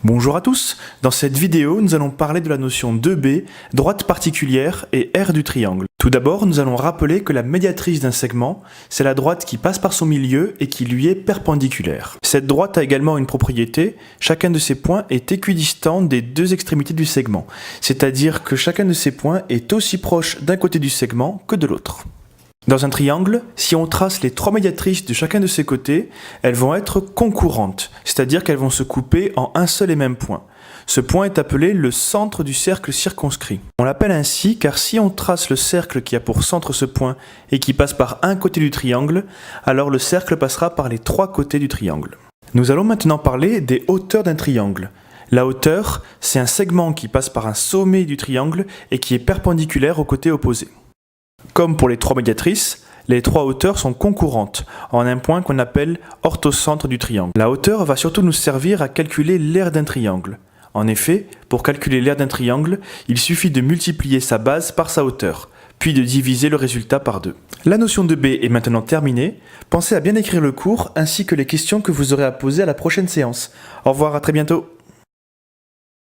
Bonjour à tous, dans cette vidéo nous allons parler de la notion 2B, droite particulière et aire du triangle. Tout d'abord nous allons rappeler que la médiatrice d'un segment, c'est la droite qui passe par son milieu et qui lui est perpendiculaire. Cette droite a également une propriété, chacun de ces points est équidistant des deux extrémités du segment, c'est-à-dire que chacun de ces points est aussi proche d'un côté du segment que de l'autre. Dans un triangle, si on trace les trois médiatrices de chacun de ses côtés, elles vont être concurrentes, c'est-à-dire qu'elles vont se couper en un seul et même point. Ce point est appelé le centre du cercle circonscrit. On l'appelle ainsi car si on trace le cercle qui a pour centre ce point et qui passe par un côté du triangle, alors le cercle passera par les trois côtés du triangle. Nous allons maintenant parler des hauteurs d'un triangle. La hauteur, c'est un segment qui passe par un sommet du triangle et qui est perpendiculaire au côté opposé. Comme pour les trois médiatrices, les trois hauteurs sont concurrentes en un point qu'on appelle orthocentre du triangle. La hauteur va surtout nous servir à calculer l'aire d'un triangle. En effet, pour calculer l'aire d'un triangle, il suffit de multiplier sa base par sa hauteur, puis de diviser le résultat par 2. La notion de B est maintenant terminée. Pensez à bien écrire le cours ainsi que les questions que vous aurez à poser à la prochaine séance. Au revoir, à très bientôt.